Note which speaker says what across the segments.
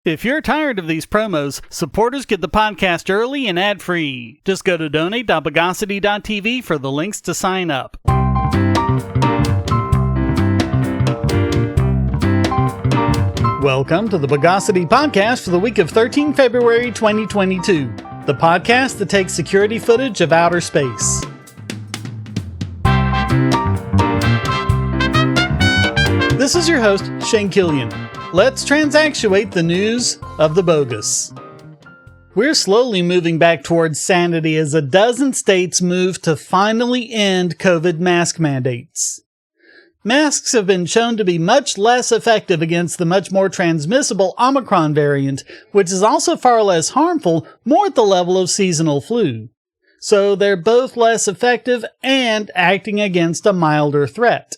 Speaker 1: If you're tired of these promos, supporters get the podcast early and ad-free. Just go to donate.bogosity.tv for the links to sign up. Welcome to the Bogosity podcast for the week of 13 February 2022, the podcast that takes security footage of outer space. This is your host, Shane Killian. Let's transactuate the news of the bogus. We're slowly moving back towards sanity as a dozen states move to finally end COVID mask mandates. Masks have been shown to be much less effective against the much more transmissible Omicron variant, which is also far less harmful, more at the level of seasonal flu. So they're both less effective and acting against a milder threat.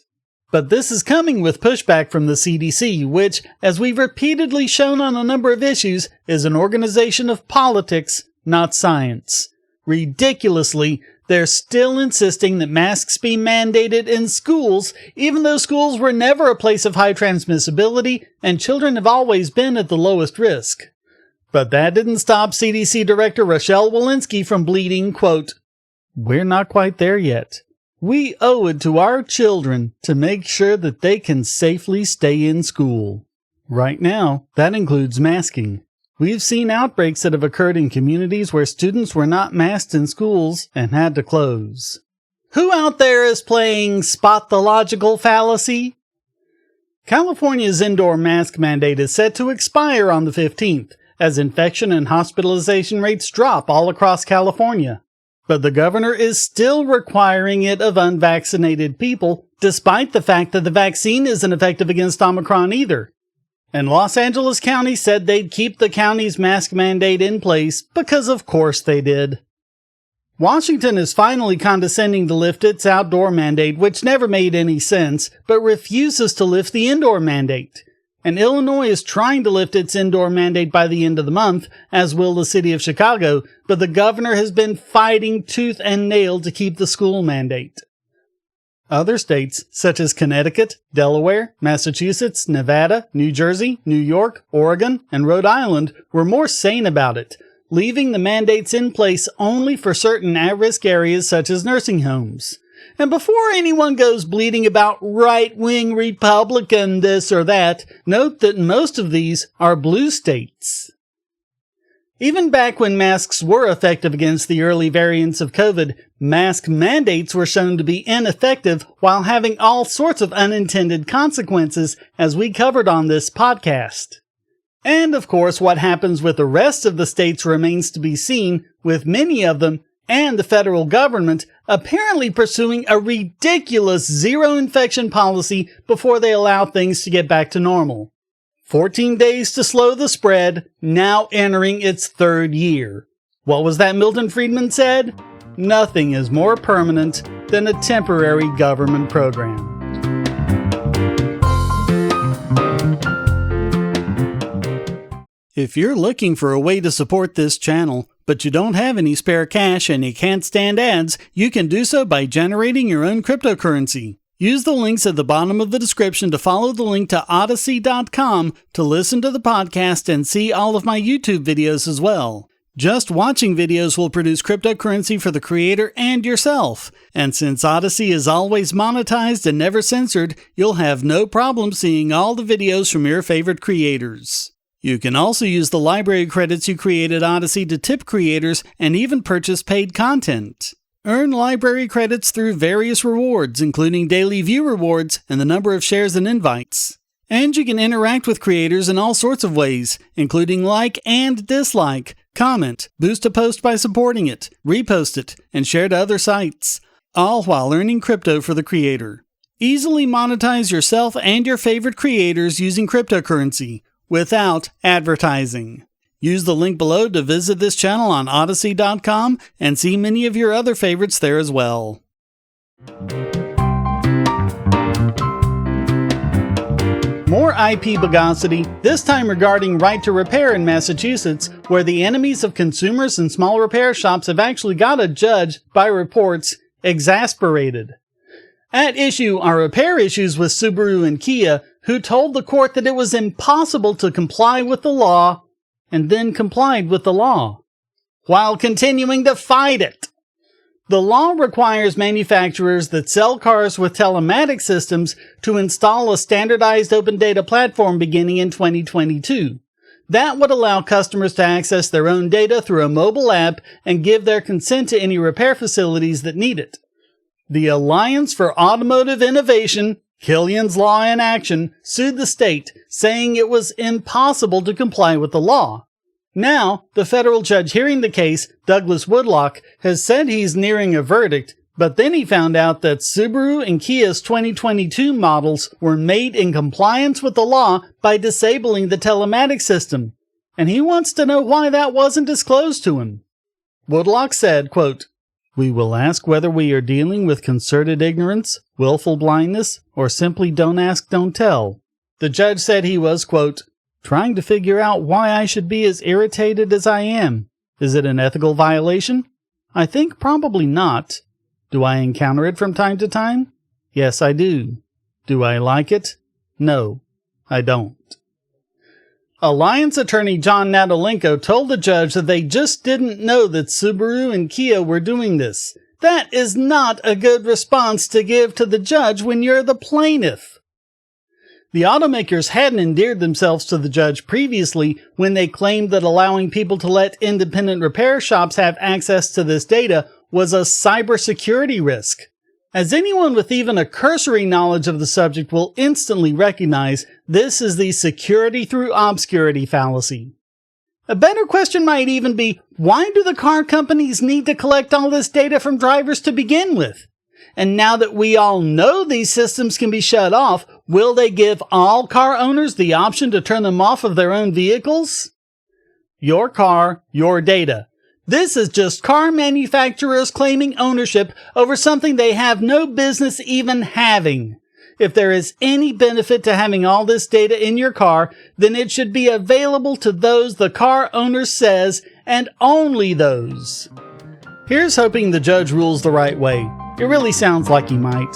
Speaker 1: But this is coming with pushback from the CDC, which, as we've repeatedly shown on a number of issues, is an organization of politics, not science. Ridiculously, they're still insisting that masks be mandated in schools, even though schools were never a place of high transmissibility and children have always been at the lowest risk. But that didn't stop CDC Director Rochelle Walensky from bleating, quote, "We're not quite there yet. We owe it to our children to make sure that they can safely stay in school." Right now, that includes masking. We've seen outbreaks that have occurred in communities where students were not masked in schools and had to close. Who out there is playing spot the logical fallacy? California's indoor mask mandate is set to expire on the 15th, as infection and hospitalization rates drop all across California. But the governor is still requiring it of unvaccinated people, despite the fact that the vaccine isn't effective against Omicron either. And Los Angeles County said they'd keep the county's mask mandate in place because of course they did. Washington is finally condescending to lift its outdoor mandate, which never made any sense, but refuses to lift the indoor mandate. And Illinois is trying to lift its indoor mandate by the end of the month, as will the city of Chicago, but the governor has been fighting tooth and nail to keep the school mandate. Other states, such as Connecticut, Delaware, Massachusetts, Nevada, New Jersey, New York, Oregon, and Rhode Island, were more sane about it, leaving the mandates in place only for certain at-risk areas such as nursing homes. And before anyone goes bleating about right-wing Republican this or that, note that most of these are blue states. Even back when masks were effective against the early variants of COVID, mask mandates were shown to be ineffective while having all sorts of unintended consequences, as we covered on this podcast. And of course, what happens with the rest of the states remains to be seen, with many of them and the federal government apparently pursuing a ridiculous zero-infection policy before they allow things to get back to normal. 14 days to slow the spread, now entering its third year. What was that Milton Friedman said? Nothing is more permanent than a temporary government program. If you're looking for a way to support this channel, but you don't have any spare cash and you can't stand ads, you can do so by generating your own cryptocurrency. Use the links at the bottom of the description to follow the link to Odyssey.com to listen to the podcast and see all of my YouTube videos as well. Just watching videos will produce cryptocurrency for the creator and yourself. And since Odyssey is always monetized and never censored, you'll have no problem seeing all the videos from your favorite creators. You can also use the library credits you create at Odyssey to tip creators and even purchase paid content. Earn library credits through various rewards, including daily view rewards and the number of shares and invites. And you can interact with creators in all sorts of ways, including like and dislike, comment, boost a post by supporting it, repost it, and share to other sites, all while earning crypto for the creator. Easily monetize yourself and your favorite creators using cryptocurrency, without advertising. Use the link below to visit this channel on Odyssey.com and see many of your other favorites there as well. More IP Bogosity, this time regarding right to repair in Massachusetts, where the enemies of consumers and small repair shops have actually got a judge, by reports, exasperated. At issue are repair issues with Subaru and Kia, who told the court that it was impossible to comply with the law and then complied with the law, while continuing to fight it. The law requires manufacturers that sell cars with telematics systems to install a standardized open data platform beginning in 2022. That would allow customers to access their own data through a mobile app and give their consent to any repair facilities that need it. The Alliance for Automotive Innovation, Killian's Law in Action, sued the state, saying it was impossible to comply with the law. Now, the federal judge hearing the case, Douglas Woodlock, has said he's nearing a verdict, but then he found out that Subaru and Kia's 2022 models were made in compliance with the law by disabling the telematics system, and he wants to know why that wasn't disclosed to him. Woodlock said, quote, "We will ask whether we are dealing with concerted ignorance, willful blindness, or simply don't ask, don't tell." The judge said he was, quote, "trying to figure out why I should be as irritated as I am. Is it an ethical violation? I think probably not. Do I encounter it from time to time? Yes, I do. Do I like it? No, I don't." Alliance attorney John Natalenko told the judge that they just didn't know that Subaru and Kia were doing this. That is not a good response to give to the judge when you're the plaintiff. The automakers hadn't endeared themselves to the judge previously when they claimed that allowing people to let independent repair shops have access to this data was a cybersecurity risk. As anyone with even a cursory knowledge of the subject will instantly recognize, this is the security through obscurity fallacy. A better question might even be, why do the car companies need to collect all this data from drivers to begin with? And now that we all know these systems can be shut off, will they give all car owners the option to turn them off of their own vehicles? Your car, your data. This is just car manufacturers claiming ownership over something they have no business even having. If there is any benefit to having all this data in your car, then it should be available to those the car owner says, and only those. Here's hoping the judge rules the right way. It really sounds like he might.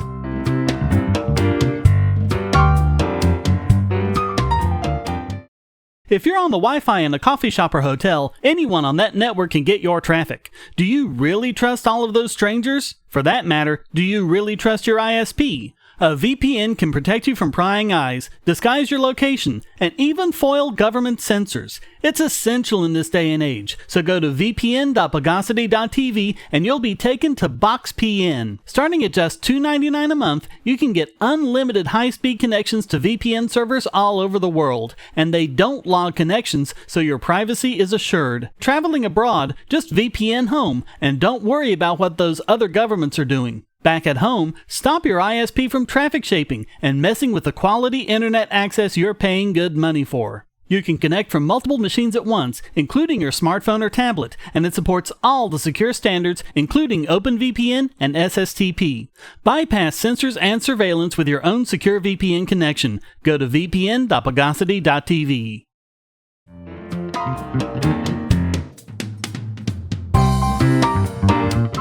Speaker 1: If you're on the Wi-Fi in a coffee shop or hotel, anyone on that network can get your traffic. Do you really trust all of those strangers? For that matter, do you really trust your ISP? A VPN can protect you from prying eyes, disguise your location, and even foil government censors. It's essential in this day and age, so go to vpn.bogosity.tv and you'll be taken to BoxPN. Starting at just $2.99 a month, you can get unlimited high-speed connections to VPN servers all over the world, and they don't log connections, so your privacy is assured. Traveling abroad, just VPN home, and don't worry about what those other governments are doing. Back at home, stop your ISP from traffic shaping and messing with the quality internet access you're paying good money for. You can connect from multiple machines at once, including your smartphone or tablet, and it supports all the secure standards, including OpenVPN and SSTP. Bypass censors and surveillance with your own secure VPN connection. Go to vpn.bogosity.tv.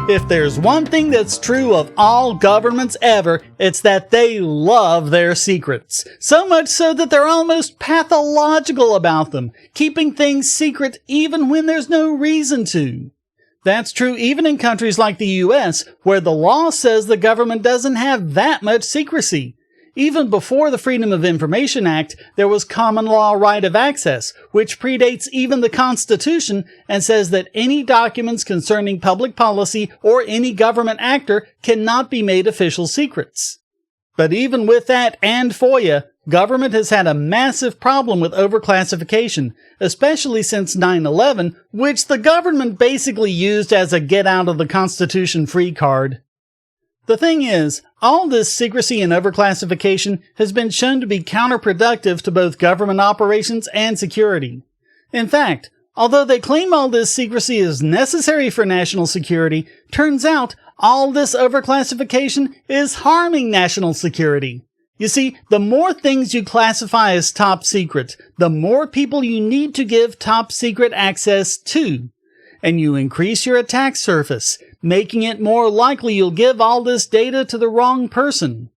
Speaker 1: If there's one thing that's true of all governments ever, it's that they love their secrets. So much so that they're almost pathological about them, keeping things secret even when there's no reason to. That's true even in countries like the US, where the law says the government doesn't have that much secrecy. Even before the Freedom of Information Act, there was common law right of access, which predates even the Constitution and says that any documents concerning public policy or any government actor cannot be made official secrets. But even with that and FOIA, government has had a massive problem with overclassification, especially since 9/11, which the government basically used as a get-out-of-the-Constitution free card. The thing is, all this secrecy and overclassification has been shown to be counterproductive to both government operations and security. In fact, although they claim all this secrecy is necessary for national security, turns out all this overclassification is harming national security. You see, the more things you classify as top secret, the more people you need to give top secret access to. And you increase your attack surface, making it more likely you'll give all this data to the wrong person.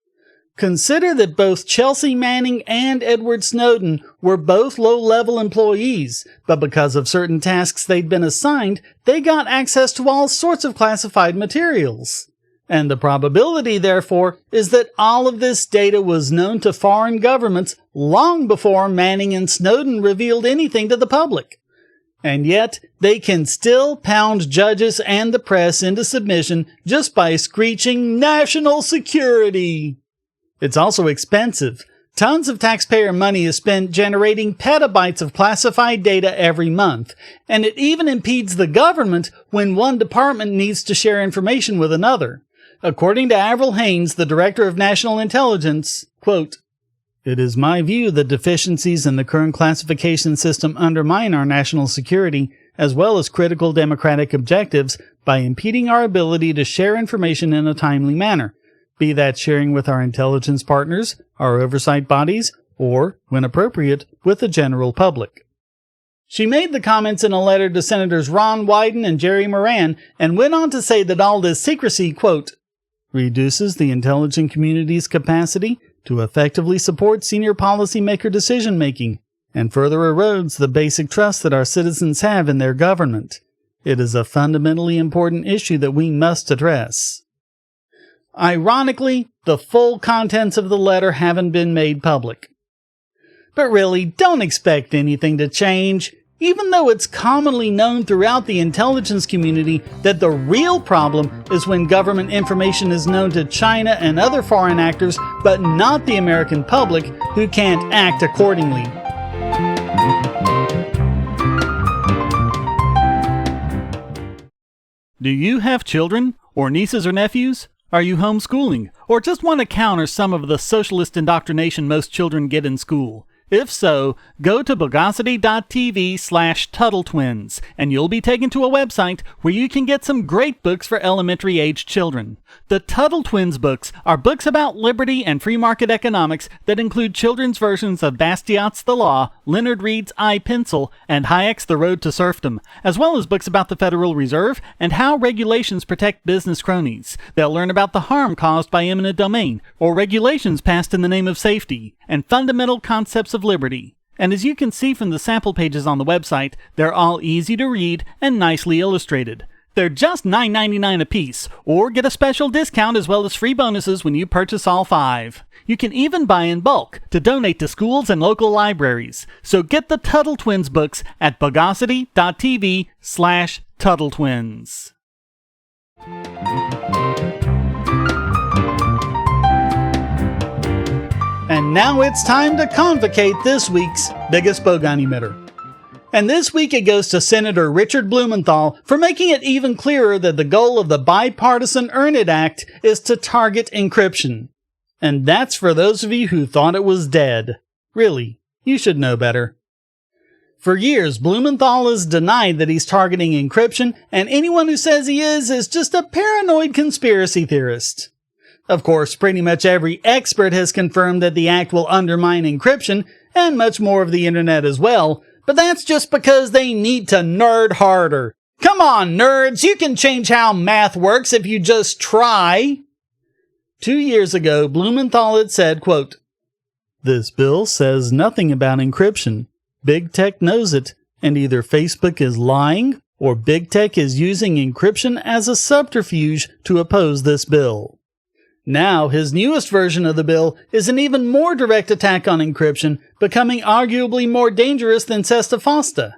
Speaker 1: Consider that both Chelsea Manning and Edward Snowden were both low-level employees, but because of certain tasks they'd been assigned, they got access to all sorts of classified materials. And the probability, therefore, is that all of this data was known to foreign governments long before Manning and Snowden revealed anything to the public. And yet, they can still pound judges and the press into submission just by screeching national security. It's also expensive. Tons of taxpayer money is spent generating petabytes of classified data every month, and it even impedes the government when one department needs to share information with another. According to Avril Haines, the Director of National Intelligence, quote, "It is my view that deficiencies in the current classification system undermine our national security, as well as critical democratic objectives, by impeding our ability to share information in a timely manner, be that sharing with our intelligence partners, our oversight bodies, or, when appropriate, with the general public." She made the comments in a letter to Senators Ron Wyden and Jerry Moran, and went on to say that all this secrecy, quote, "reduces the intelligence community's capacity to effectively support senior policymaker decision-making, and further erodes the basic trust that our citizens have in their government. It is a fundamentally important issue that we must address." Ironically, the full contents of the letter haven't been made public. But really, don't expect anything to change, even though it's commonly known throughout the intelligence community that the real problem is when government information is known to China and other foreign actors, but not the American public, who can't act accordingly. Do you have children, or nieces or nephews? Are you homeschooling, or just want to counter some of the socialist indoctrination most children get in school? If so, go to Bogosity.tv/TuttleTwins, and you'll be taken to a website where you can get some great books for elementary-aged children. The Tuttle Twins books are books about liberty and free market economics that include children's versions of Bastiat's The Law, Leonard Read's I, Pencil, and Hayek's The Road to Serfdom, as well as books about the Federal Reserve and how regulations protect business cronies. They'll learn about the harm caused by eminent domain, or regulations passed in the name of safety, and fundamental concepts of liberty. And as you can see from the sample pages on the website, they're all easy to read and nicely illustrated. They're just $9.99 a piece, or get a special discount as well as free bonuses when you purchase all 5. You can even buy in bulk to donate to schools and local libraries. So get the Tuttle Twins books at Bogosity.tv/TuttleTwins. And now it's time to convocate this week's biggest Bogon emitter. And this week it goes to Senator Richard Blumenthal for making it even clearer that the goal of the bipartisan Earn It Act is to target encryption. And that's for those of you who thought it was dead. Really, you should know better. For years, Blumenthal has denied that he's targeting encryption, and anyone who says he is just a paranoid conspiracy theorist. Of course, pretty much every expert has confirmed that the act will undermine encryption, and much more of the internet as well, but that's just because they need to nerd harder. Come on, nerds, you can change how math works if you just try. 2 years ago, Blumenthal had said, quote, "This bill says nothing about encryption. Big Tech knows it, and either Facebook is lying or Big Tech is using encryption as a subterfuge to oppose this bill." Now, his newest version of the bill is an even more direct attack on encryption, becoming arguably more dangerous than Sesta Fosta.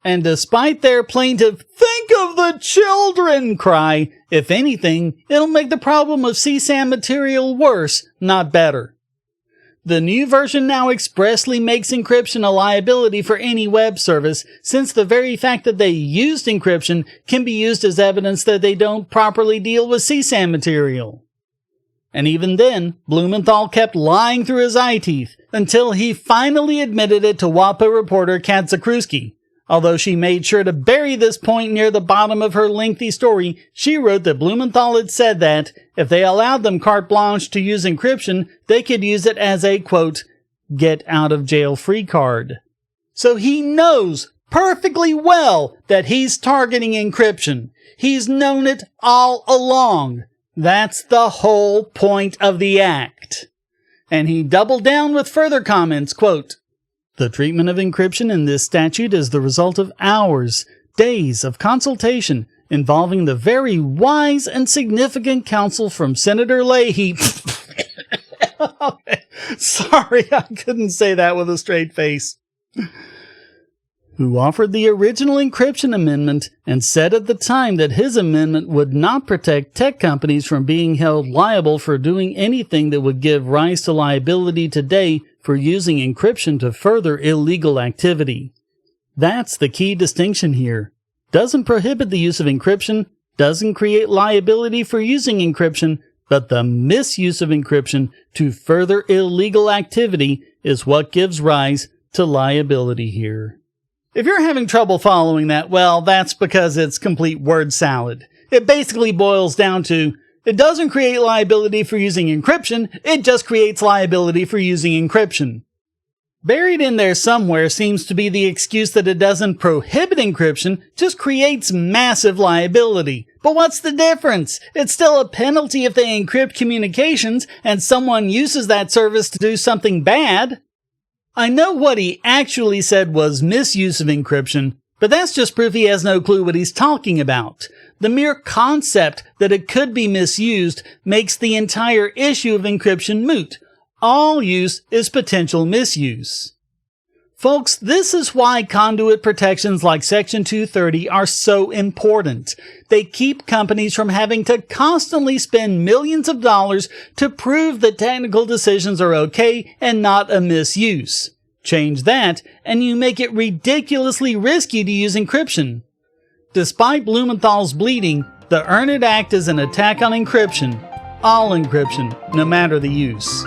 Speaker 1: And despite their plaintive, "think of the children" cry, if anything, it'll make the problem of CSAM material worse, not better. The new version now expressly makes encryption a liability for any web service, since the very fact that they used encryption can be used as evidence that they don't properly deal with CSAM material. And even then, Blumenthal kept lying through his eye teeth, until he finally admitted it to WAPO reporter Kat Zakruski. Although she made sure to bury this point near the bottom of her lengthy story, she wrote that Blumenthal had said that, if they allowed them carte blanche to use encryption, they could use it as a, quote, get-out-of-jail-free card. So he knows perfectly well that he's targeting encryption. He's known it all along. That's the whole point of the act. and he doubled down with further comments, quote, "The treatment of encryption in this statute is the result of hours, days of consultation involving the very wise and significant counsel from Senator Leahy." Sorry, I couldn't say that with a straight face. Who offered the original encryption amendment and said at the time that his amendment would not protect tech companies from being held liable for doing anything that would give rise to liability today for using encryption to further illegal activity. That's the key distinction here. Doesn't prohibit the use of encryption, doesn't create liability for using encryption, but the misuse of encryption to further illegal activity is what gives rise to liability here. If you're having trouble following that, well, that's because it's complete word salad. It basically boils down to, it doesn't create liability for using encryption, it just creates liability for using encryption. Buried in there somewhere seems to be the excuse that it doesn't prohibit encryption, just creates massive liability. But what's the difference? It's still a penalty if they encrypt communications and someone uses that service to do something bad. I know what he actually said was misuse of encryption, but that's just proof he has no clue what he's talking about. The mere concept that it could be misused makes the entire issue of encryption moot. All use is potential misuse. Folks, this is why conduit protections like Section 230 are so important. They keep companies from having to constantly spend millions of dollars to prove that technical decisions are okay and not a misuse. Change that, and you make it ridiculously risky to use encryption. Despite Blumenthal's bleeding, the Earn-It Act is an attack on encryption. All encryption, no matter the use.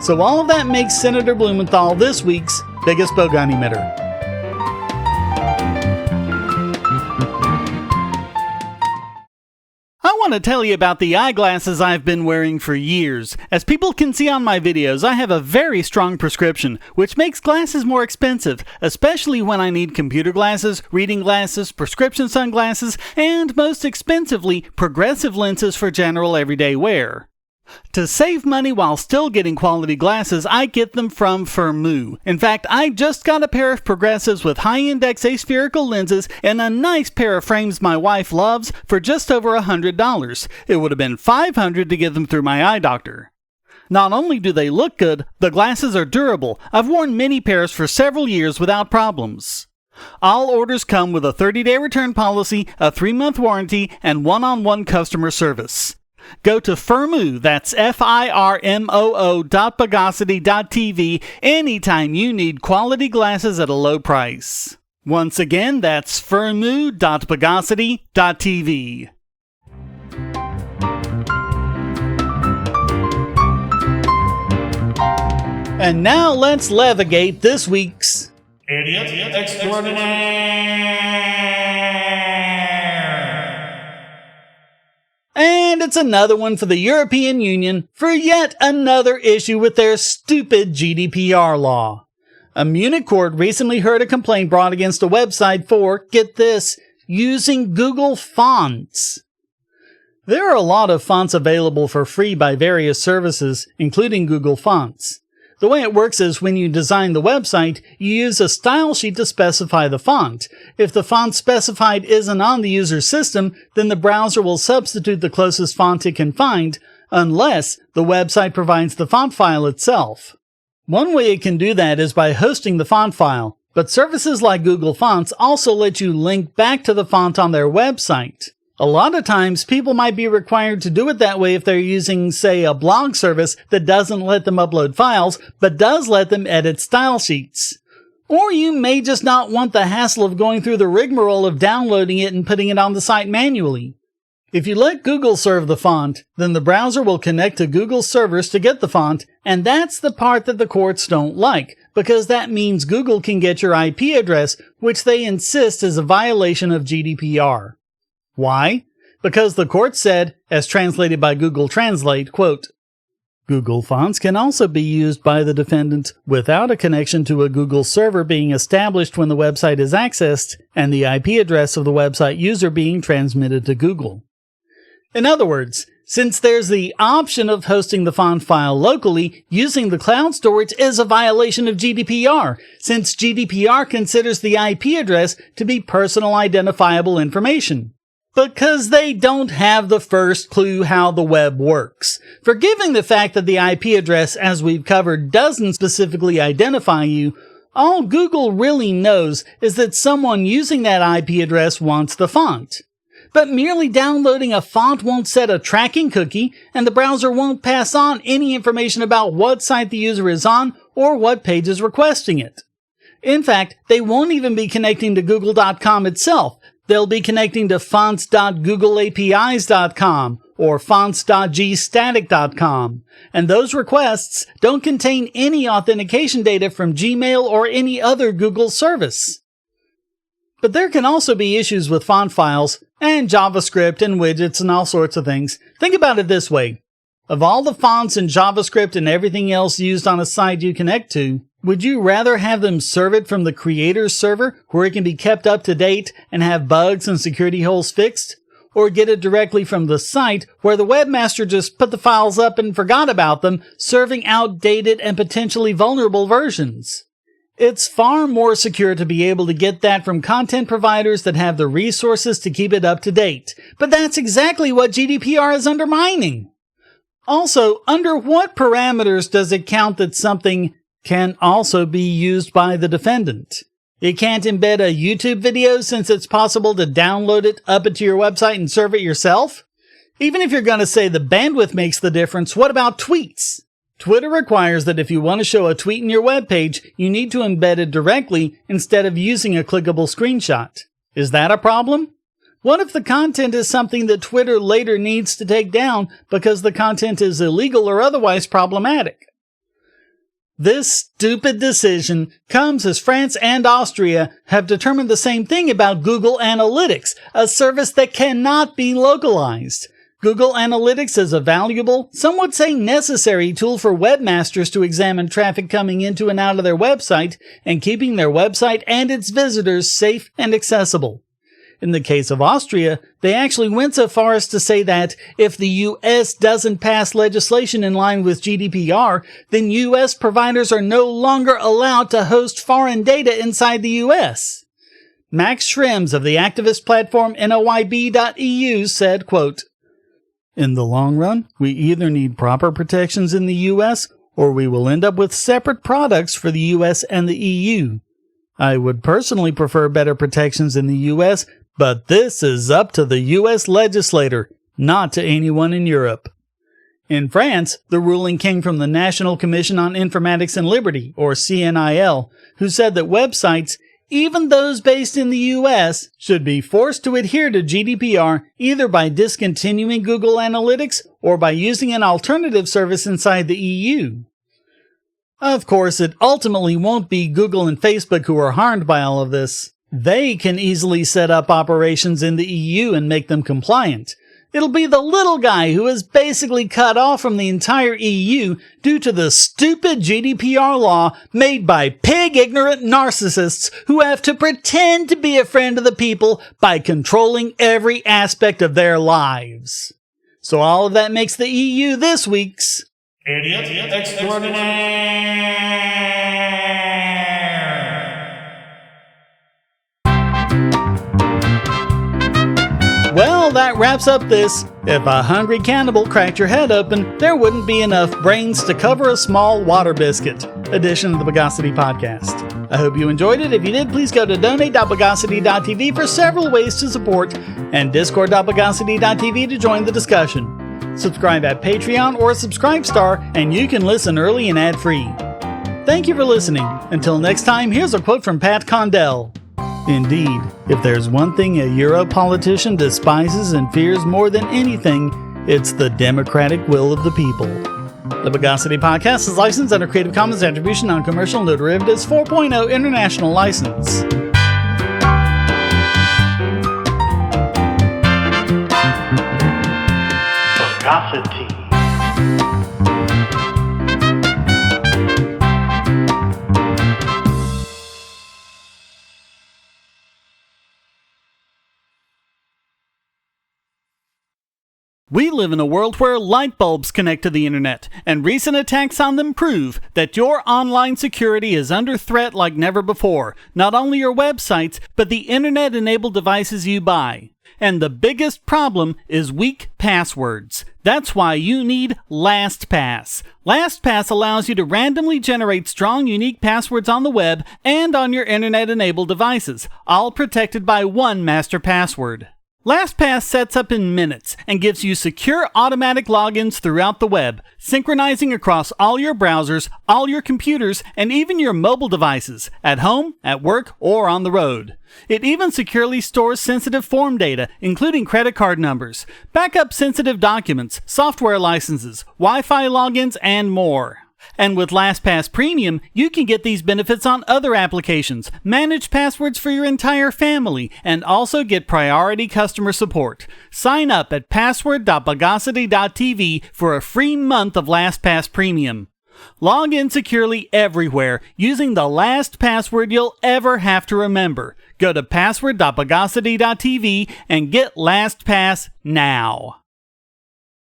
Speaker 1: So all of that makes Senator Blumenthal this week's biggest Bogon emitter. I want to tell you about the eyeglasses I've been wearing for years. As people can see on my videos, I have a very strong prescription, which makes glasses more expensive, especially when I need computer glasses, reading glasses, prescription sunglasses, and most expensively, progressive lenses for general everyday wear. To save money while still getting quality glasses, I get them from Firmoo. In fact, I just got a pair of progressives with high-index aspherical lenses and a nice pair of frames my wife loves for just over $100. It would have been $500 to get them through my eye doctor. Not only do they look good, the glasses are durable. I've worn many pairs for several years without problems. All orders come with a 30-day return policy, a 3-month warranty, and one-on-one customer service. Go to Firmoo, that's FIRMOO.Bogosity.tv anytime you need quality glasses at a low price. Once again, that's Firmoo.Bogosity.tv. And now let's levigate this week's Idiot Extraordinaire. And it's another one for the European Union for yet another issue with their stupid GDPR law. A Munich court recently heard a complaint brought against a website for, get this, using Google fonts. There are a lot of fonts available for free by various services, including Google Fonts. The way it works is when you design the website, you use a style sheet to specify the font. If the font specified isn't on the user's system, then the browser will substitute the closest font it can find, unless the website provides the font file itself. One way it can do that is by hosting the font file, but services like Google Fonts also let you link back to the font on their website. A lot of times, people might be required to do it that way if they're using, say, a blog service that doesn't let them upload files, but does let them edit style sheets. Or you may just not want the hassle of going through the rigmarole of downloading it and putting it on the site manually. If you let Google serve the font, then the browser will connect to Google's servers to get the font, and that's the part that the courts don't like, because that means Google can get your IP address, which they insist is a violation of GDPR. Why? Because the court said, as translated by Google Translate, quote, Google Fonts can also be used by the defendant without a connection to a Google server being established when the website is accessed and the IP address of the website user being transmitted to Google. In other words, Since there's the option of hosting the font file locally, using the cloud storage is a violation of GDPR, since GDPR considers the IP address to be personal identifiable information. Because they don't have the first clue how the web works. Forgiving the fact that the IP address, as we've covered, doesn't specifically identify you, all Google really knows is that someone using that IP address wants the font. But merely downloading a font won't set a tracking cookie, and the browser won't pass on any information about what site the user is on or what page is requesting it. In fact, they won't even be connecting to Google.com itself. They'll be connecting to fonts.googleapis.com or fonts.gstatic.com, and those requests don't contain any authentication data from Gmail or any other Google service. But there can also be issues with font files, and JavaScript and widgets and all sorts of things. Think about it this way. Of all the fonts and JavaScript and everything else used on a site you connect to, would you rather have them serve it from the creator's server, where it can be kept up to date and have bugs and security holes fixed? Or get it directly from the site, where the webmaster just put the files up and forgot about them, serving outdated and potentially vulnerable versions? It's far more secure to be able to get that from content providers that have the resources to keep it up to date. But that's exactly what GDPR is undermining. Also, under what parameters does it count that something can also be used by the defendant? It can't embed a YouTube video since it's possible to download it, up it to your website, and serve it yourself? Even if you're going to say the bandwidth makes the difference, what about tweets? Twitter requires that if you want to show a tweet in your web page, you need to embed it directly instead of using a clickable screenshot. Is that a problem? What if the content is something that Twitter later needs to take down because the content is illegal or otherwise problematic? This stupid decision comes as France and Austria have determined the same thing about Google Analytics, a service that cannot be localized. Google Analytics is a valuable, some would say necessary tool for webmasters to examine traffic coming into and out of their website and keeping their website and its visitors safe and accessible. In the case of Austria, they actually went so far as to say that if the U.S. doesn't pass legislation in line with GDPR, then U.S. providers are no longer allowed to host foreign data inside the U.S. Max Schrems of the activist platform noyb.eu said, quote, "In the long run, we either need proper protections in the U.S. or we will end up with separate products for the U.S. and the EU. I would personally prefer better protections in the U.S., but this is up to the U.S. legislator, not to anyone in Europe." In France, the ruling came from the National Commission on Informatics and Liberty, or CNIL, who said that websites, even those based in the U.S., should be forced to adhere to GDPR either by discontinuing Google Analytics or by using an alternative service inside the EU. Of course, it ultimately won't be Google and Facebook who are harmed by all of this. They can easily set up operations in the EU and make them compliant. It'll be the little guy who is basically cut off from the entire EU due to the stupid GDPR law made by pig-ignorant narcissists who have to pretend to be a friend of the people by controlling every aspect of their lives. So all of that makes the EU this week's Idiot Extraordinaire. Well, that wraps up this "If a Hungry Cannibal Cracked Your Head Open, There Wouldn't Be Enough Brains to Cover a Small Water Biscuit" edition of the Bogosity podcast. I hope you enjoyed it. If you did, please go to donate.bogosity.tv for several ways to support, and discord.bogosity.tv to join the discussion. Subscribe at Patreon or Subscribestar, and you can listen early and ad-free. Thank you for listening. Until next time, here's a quote from Pat Condell. "Indeed, if there's one thing a Euro politician despises and fears more than anything, it's the democratic will of the people." The Bogosity podcast is licensed under Creative Commons Attribution Non-Commercial No Derivatives 4.0 International License. Bogosity. We live in a world where light bulbs connect to the internet, and recent attacks on them prove that your online security is under threat like never before. Not only your websites, but the internet-enabled devices you buy. And the biggest problem is weak passwords. That's why you need LastPass. LastPass allows you to randomly generate strong, unique passwords on the web and on your internet-enabled devices, all protected by one master password. LastPass sets up in minutes and gives you secure automatic logins throughout the web, synchronizing across all your browsers, all your computers, and even your mobile devices, at home, at work, or on the road. It even securely stores sensitive form data, including credit card numbers, backup sensitive documents, software licenses, Wi-Fi logins, and more. And with LastPass Premium, you can get these benefits on other applications, manage passwords for your entire family, and also get priority customer support. Sign up at password.bogosity.tv for a free month of LastPass Premium. Log in securely everywhere using the last password you'll ever have to remember. Go to password.bogosity.tv and get LastPass now.